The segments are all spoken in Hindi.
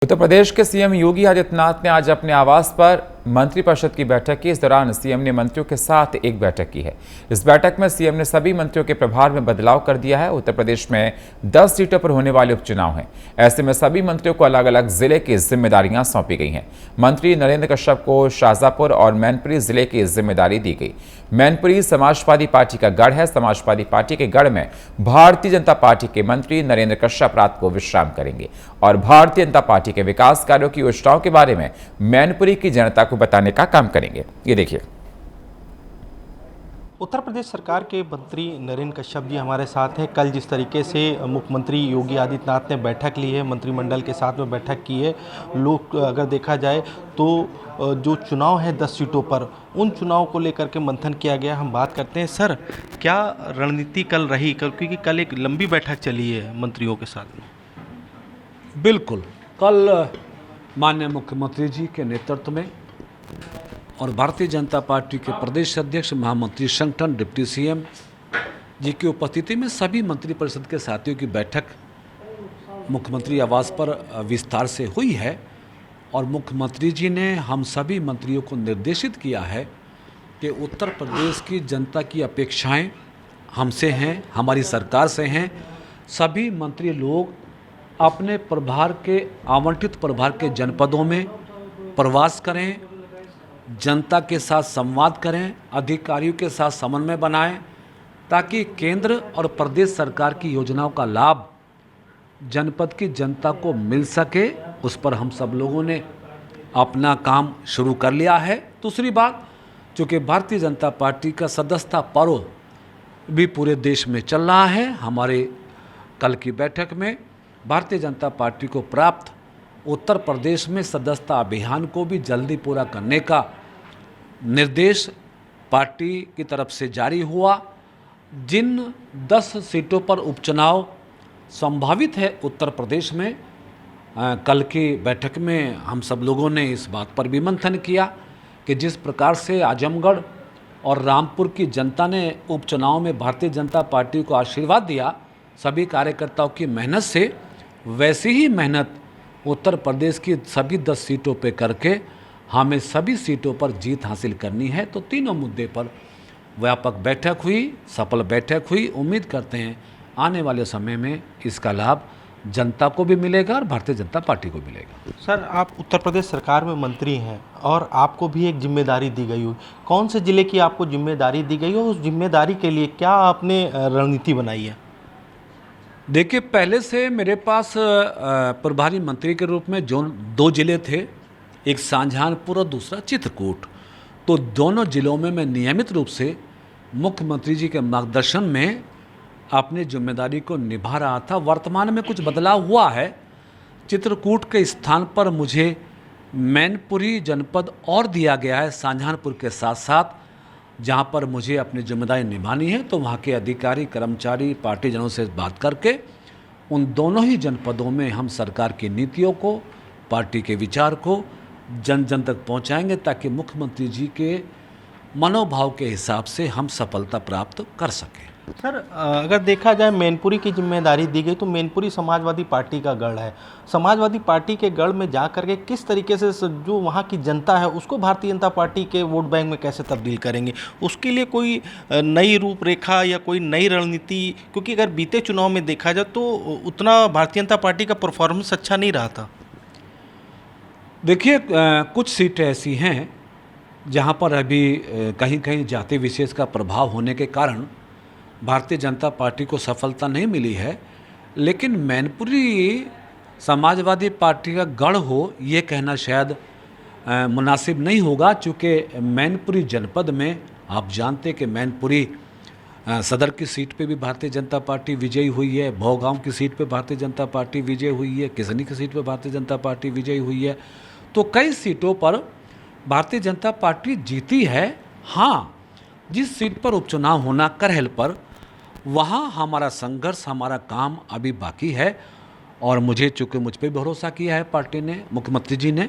उत्तर प्रदेश के सीएम योगी आदित्यनाथ ने आज अपने आवास पर मंत्रिपरिषद की बैठक की। इस दौरान सीएम ने मंत्रियों के साथ एक बैठक की है। इस बैठक में सीएम ने सभी मंत्रियों के प्रभार में बदलाव कर दिया है। उत्तर प्रदेश में 10 सीटों पर होने वाले उपचुनाव हैं। ऐसे में सभी मंत्रियों को अलग अलग जिले की जिम्मेदारियां सौंपी गई हैं। मंत्री नरेंद्र कश्यप को शाजापुर और मैनपुरी जिले की जिम्मेदारी दी गई। मैनपुरी समाजवादी पार्टी का गढ़ है। समाजवादी पार्टी के गढ़ में भारतीय जनता पार्टी के मंत्री नरेंद्र कश्यप रात को विश्राम करेंगे और भारतीय जनता पार्टी के विकास कार्यों की योजनाओं के बारे में मैनपुरी की जनता को बताने का काम करेंगे। ये देखिए। उत्तर प्रदेश सरकार के मंत्री नरेंद्र कश्यप जी हमारे साथ हैं। कल जिस तरीके से मुख्यमंत्री योगी आदित्यनाथ ने बैठक ली है, मंत्रिमंडल के साथ में बैठक की है, लोग अगर देखा जाए तो जो चुनाव है 10 सीटों पर, उन चुनाव को लेकर के मंथन किया गया। हम बात करते हैं सर, क्या रणनीति कल रही? क्योंकि कल एक लंबी बैठक चली है मंत्रियों के साथ में। बिल्कुल, कल माननीय मुख्यमंत्री जी के नेतृत्व में और भारतीय जनता पार्टी के प्रदेश अध्यक्ष, महामंत्री संगठन, डिप्टी सीएम जी की उपस्थिति में सभी मंत्रिपरिषद के साथियों की बैठक मुख्यमंत्री आवास पर विस्तार से हुई है। और मुख्यमंत्री जी ने हम सभी मंत्रियों को निर्देशित किया है कि उत्तर प्रदेश की जनता की अपेक्षाएं हमसे हैं, हमारी सरकार से हैं। सभी मंत्री लोग अपने प्रभार के आवंटित प्रभार के जनपदों में प्रवास करें, जनता के साथ संवाद करें, अधिकारियों के साथ समन्वय बनाएं, ताकि केंद्र और प्रदेश सरकार की योजनाओं का लाभ जनपद की जनता को मिल सके। उस पर हम सब लोगों ने अपना काम शुरू कर लिया है। दूसरी बात, चूँकि भारतीय जनता पार्टी का सदस्यता पर्व भी पूरे देश में चल रहा है, हमारे कल की बैठक में भारतीय जनता पार्टी को प्राप्त उत्तर प्रदेश में सदस्यता अभियान को भी जल्दी पूरा करने का निर्देश पार्टी की तरफ से जारी हुआ। जिन 10 सीटों पर उपचुनाव संभावित है उत्तर प्रदेश में, कल की बैठक में हम सब लोगों ने इस बात पर भी मंथन किया कि जिस प्रकार से आजमगढ़ और रामपुर की जनता ने उपचुनाव में भारतीय जनता पार्टी को आशीर्वाद दिया सभी कार्यकर्ताओं की मेहनत से, वैसी ही मेहनत उत्तर प्रदेश की सभी 10 सीटों पे करके हमें सभी सीटों पर जीत हासिल करनी है। तो तीनों मुद्दे पर व्यापक बैठक हुई, सफल बैठक हुई। उम्मीद करते हैं आने वाले समय में इसका लाभ जनता को भी मिलेगा और भारतीय जनता पार्टी को मिलेगा। सर, आप उत्तर प्रदेश सरकार में मंत्री हैं और आपको भी एक जिम्मेदारी दी गई हुई। कौन से ज़िले की आपको जिम्मेदारी दी गई हो? उस जिम्मेदारी के लिए क्या आपने रणनीति बनाई है? देखिए, पहले से मेरे पास प्रभारी मंत्री के रूप में जो 2 जिले थे, एक शाहजहानपुर और दूसरा चित्रकूट। तो दोनों जिलों में मैं नियमित रूप से मुख्यमंत्री जी के मार्गदर्शन में अपनी जिम्मेदारी को निभा रहा था। वर्तमान में कुछ बदलाव हुआ है। चित्रकूट के स्थान पर मुझे मैनपुरी जनपद और दिया गया है शाहजहानपुर के साथ साथ, जहाँ पर मुझे अपनी जिम्मेदारी निभानी है। तो वहाँ के अधिकारी, कर्मचारी, पार्टीजनों से बात करके उन दोनों ही जनपदों में हम सरकार की नीतियों को, पार्टी के विचार को जन जन तक पहुँचाएंगे, ताकि मुख्यमंत्री जी के मनोभाव के हिसाब से हम सफलता प्राप्त कर सकें। सर, अगर देखा जाए मैनपुरी की जिम्मेदारी दी गई तो मैनपुरी समाजवादी पार्टी का गढ़ है। समाजवादी पार्टी के गढ़ में जा करके किस तरीके से जो वहाँ की जनता है उसको भारतीय जनता पार्टी के वोट बैंक में कैसे तब्दील करेंगे? उसके लिए कोई नई रूपरेखा या कोई नई रणनीति? क्योंकि अगर बीते चुनाव में देखा जाए तो उतना भारतीय जनता पार्टी का परफॉर्मेंस अच्छा नहीं रहा था। देखिए, कुछ सीटें ऐसी हैं जहाँ पर अभी कहीं कहीं जाति विशेष का प्रभाव होने के कारण भारतीय जनता पार्टी को सफलता नहीं मिली है। लेकिन मैनपुरी समाजवादी पार्टी का गढ़ हो, ये कहना शायद मुनासिब नहीं होगा, चूँकि मैनपुरी जनपद में आप जानते कि मैनपुरी सदर की सीट पे भी भारतीय जनता पार्टी विजयी हुई है, भौगांव की सीट पे भारतीय जनता पार्टी विजयी हुई है, किसनी की सीट पे भारतीय जनता पार्टी विजयी हुई है। तो कई सीटों पर भारतीय जनता पार्टी जीती है। हाँ, जिस सीट पर उपचुनाव होना करहल पर, वहाँ हमारा संघर्ष, हमारा काम अभी बाकी है। और मुझे, चूँकि मुझ पर भरोसा किया है पार्टी ने, मुख्यमंत्री जी ने,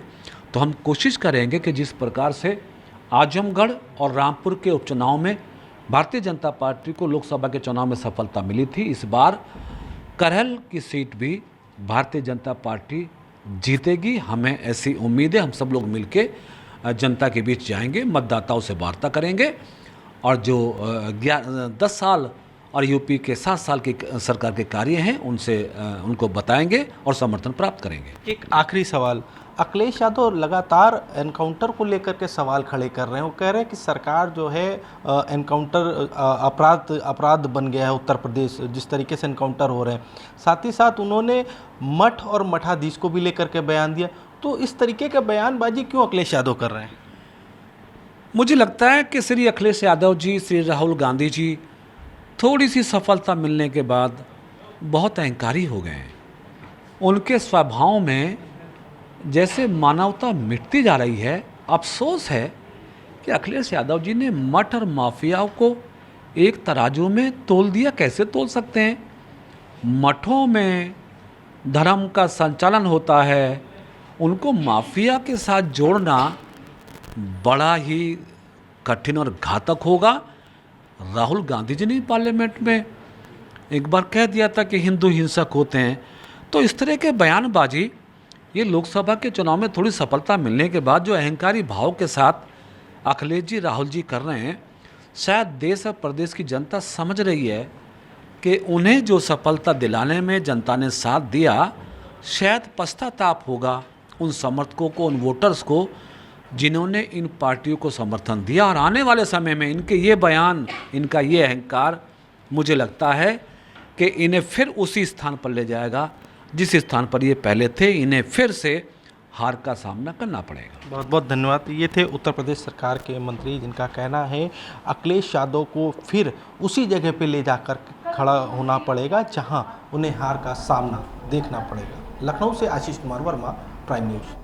तो हम कोशिश करेंगे कि जिस प्रकार से आजमगढ़ और रामपुर के उपचुनाव में भारतीय जनता पार्टी को लोकसभा के चुनाव में सफलता मिली थी, इस बार करहल की सीट भी भारतीय जनता पार्टी जीतेगी। हमें ऐसी उम्मीद है। हम सब लोग मिलके जनता के बीच जाएंगे, मतदाताओं से वार्ता करेंगे और जो 10 साल और यूपी के 7 साल की सरकार के कार्य हैं उनसे उनको बताएंगे और समर्थन प्राप्त करेंगे। एक आखिरी सवाल, अखिलेश यादव लगातार एनकाउंटर को लेकर के सवाल खड़े कर रहे हैं। वो कह रहे हैं कि सरकार जो है एनकाउंटर अपराध बन गया है उत्तर प्रदेश, जिस तरीके से एनकाउंटर हो रहे हैं। साथ ही साथ उन्होंने मठ और मठाधीश को भी लेकर के बयान दिया। तो इस तरीके का बयानबाजी क्यों अखिलेश यादव कर रहे हैं? मुझे लगता है कि श्री अखिलेश यादव जी, श्री राहुल गांधी जी थोड़ी सी सफलता मिलने के बाद बहुत अहंकारी हो गए हैं। उनके स्वभाव में जैसे मानवता मिटती जा रही है। अफसोस है कि अखिलेश यादव जी ने मठ और माफियाओं को एक तराजू में तोल दिया। कैसे तोल सकते हैं? मठों में धर्म का संचालन होता है, उनको माफिया के साथ जोड़ना बड़ा ही कठिन और घातक होगा। राहुल गांधी जी ने पार्लियामेंट में एक बार कह दिया था कि हिंदू हिंसक होते हैं। तो इस तरह के बयानबाजी ये लोकसभा के चुनाव में थोड़ी सफलता मिलने के बाद जो अहंकारी भाव के साथ अखिलेश जी, राहुल जी कर रहे हैं, शायद देश और प्रदेश की जनता समझ रही है कि उन्हें जो सफलता दिलाने में जनता ने साथ दिया, शायद पश्चाताप होगा उन समर्थकों को, उन वोटर्स को जिन्होंने इन पार्टियों को समर्थन दिया। और आने वाले समय में इनके ये बयान, इनका ये अहंकार, मुझे लगता है कि इन्हें फिर उसी स्थान पर ले जाएगा जिस स्थान पर ये पहले थे। इन्हें फिर से हार का सामना करना पड़ेगा। बहुत बहुत धन्यवाद। ये थे उत्तर प्रदेश सरकार के मंत्री, जिनका कहना है अखिलेश यादव को फिर उसी जगह पे ले जाकर खड़ा होना पड़ेगा जहां उन्हें हार का सामना देखना पड़ेगा। लखनऊ से आशीष कुमार वर्मा, प्राइम न्यूज़।